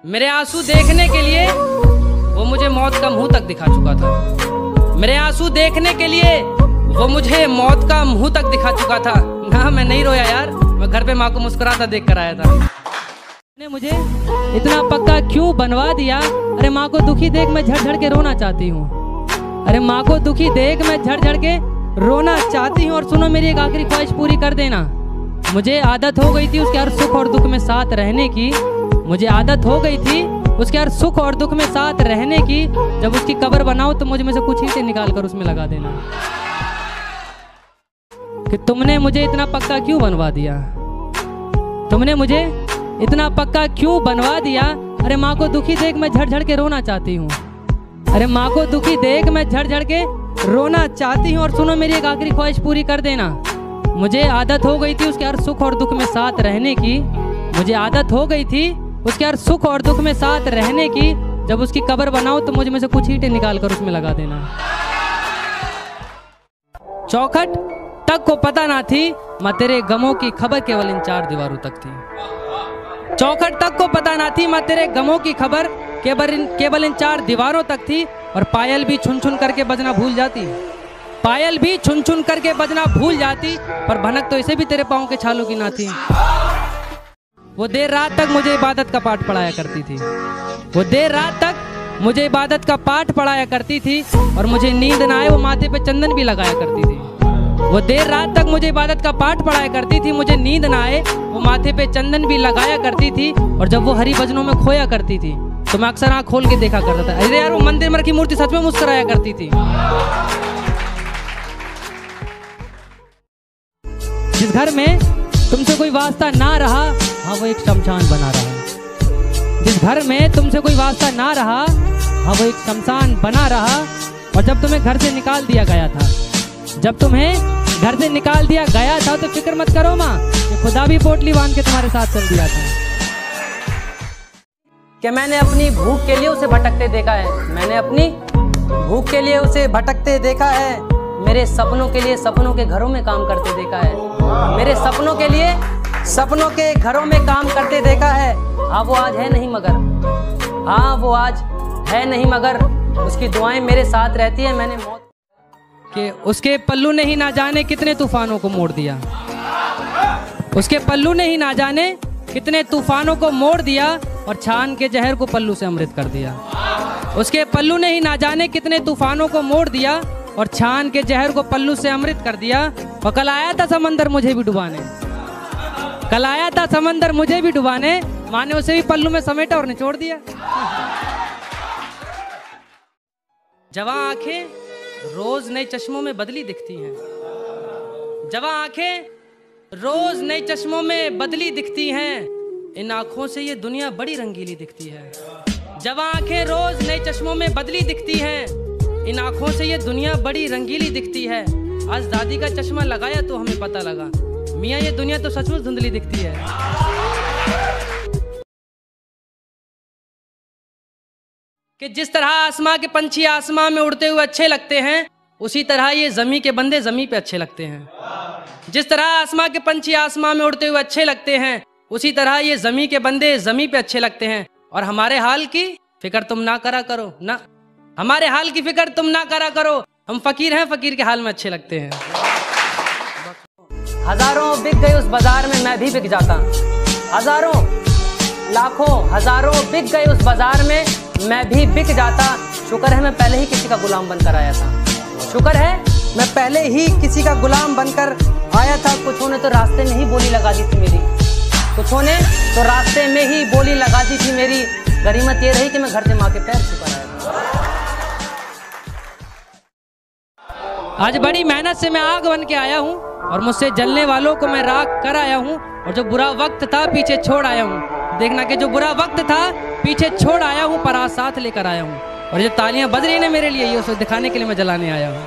मेरे आंसू देखने के लिए वो मुझे मौत का मुंह तक दिखा चुका था। मेरे आंसू देखने के लिए वो मुझे मौत का मुंह तक दिखा चुका था। ना मैं नहीं रोया यार, मैं घर पे माँ को मुस्कुराता देख कर आया था। ने मुझे इतना पक्का क्यों बनवा दिया? अरे माँ को दुखी देख मैं झड़ के रोना चाहती हूँ। अरे माँ को दुखी देख मैं झड़ के रोना चाहती हूँ। और सुनो मेरी एक आखिरी ख्वाहिश पूरी कर देना। मुझे आदत हो गई थी उसके हर सुख और दुख में साथ रहने की। मुझे आदत हो गई थी उसके हर सुख और दुख में साथ रहने की। जब उसकी कब्र बनाओ तो मुझ में से कुछ ईंटें निकाल कर उसमें लगा देना। कि तुमने मुझे इतना पक्का क्यों बनवा दिया? तुमने मुझे इतना पक्का क्यों बनवा दिया? अरे माँ को दुखी देख मैं झड़ के रोना चाहती हूँ। अरे माँ को दुखी देख मैं झड़ के रोना चाहती हूँ। और सुनो मेरी एक आखिरी ख्वाहिश पूरी कर देना। मुझे आदत हो गई थी उसके हर सुख और दुख में साथ रहने की। मुझे आदत हो गई थी उसके हर सुख और दुख में साथ रहने की। जब उसकी कब्र बनाओ तो मुझ में से कुछ ईंटें निकाल कर उसमें लगा देना। चौखट तक को पता ना थी मैं तेरे गमों की खबर केवल इन 4 दीवारों तक थी। चौखट तक को पता ना थी मैं तेरे गमों की खबर केवल इन 4 दीवारों तक थी। और पायल भी छुन छुन करके बजना भूल जाती। पायल भी छुन छुन करके बजना भूल जाती। पर भनक तो इसे भी तेरे पाँव के छालों की ना थी। वो देर रात तक मुझे इबादत का पाठ पढ़ाया करती थी। वो देर रात तक मुझे इबादत का पाठ पढ़ाया करती थी। और मुझे नींद ना आए वो माथे पे चंदन भी लगाया करती थी। वो देर रात तक मुझे इबादत का पाठ पढ़ाया करती थी। मुझे नींद ना आए वो माथे पे चंदन भी लगाया करती थी। और जब वो हरि भजनों में खोया करती थी तो मैं अक्सर आँख खोल के देखा करता था। अरे यार वो मंदिर में रखी मूर्ति सच में मुस्कुराया करती थी। जिस घर में तुमसे कोई वास्ता ना रहा, हाँ वो एक शमशान बना रहा। जिस घर में तुमसे कोई वास्ता ना रहा, हाँ वो एक शमशान बना रहा। और जब तुम्हें घर से निकाल दिया गया था, जब तुम्हें घर से निकाल दिया गया था तो फिक्र मत करो माँ, खुदा भी पोटली बांध के तुम्हारे साथ चल दिया था। कि मैंने अपनी भूख के लिए उसे भटकते देखा है। मैंने अपनी भूख के लिए उसे भटकते देखा है। मेरे सपनों के लिए सपनों के घरों में काम करते देखा है। मेरे सपनों के लिए सपनों के घरों में काम करते देखा है। हाँ वो आज है नहीं मगर, हाँ वो आज है नहीं मगर उसकी दुआएं मेरे साथ रहती है। मैंने मौत के उसके पल्लू ने ही ना जाने कितने तूफानों को मोड़ दिया। उसके पल्लू ने ही ना जाने कितने तूफानों को मोड़ दिया। और छान के जहर को पल्लू से अमृत कर दिया। उसके पल्लू ने ही ना जाने कितने तूफानों को मोड़ दिया। और छान के जहर को पल्लू से अमृत कर दिया। और कल आया था समंदर मुझे भी डुबाने। कल आया था समंदर मुझे भी डुबाने। माने उसे भी पल्लू में समेटा और निचोड़ दिया। जवां आंखें रोज नए चश्मों में बदली दिखती हैं। जवां आंखें रोज नए चश्मों में बदली दिखती हैं। इन आंखों से ये दुनिया बड़ी रंगीली दिखती है। जवां आंखें रोज नए चश्मों में बदली दिखती हैं। इन आंखों से ये दुनिया बड़ी रंगीली दिखती है। आज दादी का चश्मा लगाया तो हमें पता लगा मियाँ ये दुनिया तो सचमुच धुंधली दिखती है। कि जिस तरह आसमां के पंछी आसमां में उड़ते हुए अच्छे लगते हैं, उसी तरह ये ज़मीं के बंदे ज़मीं पे अच्छे लगते हैं। जिस तरह आसमां के पंछी आसमां में उड़ते हुए अच्छे लगते हैं, उसी तरह ये ज़मीं के बंदे ज़मीं पे अच्छे लगते हैं। और हमारे हाल की फिक्र तुम ना करा करो ना, हमारे हाल की फिक्र तुम ना करा करो। हम फकीर हैं, फकीर के हाल में अच्छे लगते हैं। हजारों बिक गए उस बाजार में मैं भी बिक जाता। हजारों लाखों हजारों बिक गए उस बाजार में मैं भी बिक जाता। शुक्र है मैं पहले ही किसी का गुलाम बनकर आया था। शुक्र है मैं पहले ही किसी का गुलाम बनकर आया था। कुछों ने तो रास्ते में ही बोली लगा दी थी मेरी। कुछों ने तो रास्ते में ही बोली लगा दी थी मेरी। गरीमत ये रही कि मैं घर से माँ के पैर छूकर आया था। आज बड़ी मेहनत से मैं आग बन के आया हूँ और मुझसे जलने वालों को मैं राख कर आया हूँ। और जो बुरा वक्त था पीछे छोड़ आया हूँ। देखना कि जो बुरा वक्त था पीछे छोड़ आया हूँ, पर आज साथ लेकर आया हूँ। और जो तालियां बज रही हैं मेरे लिए, ये उसे दिखाने के लिए मैं जलाने आया हूँ।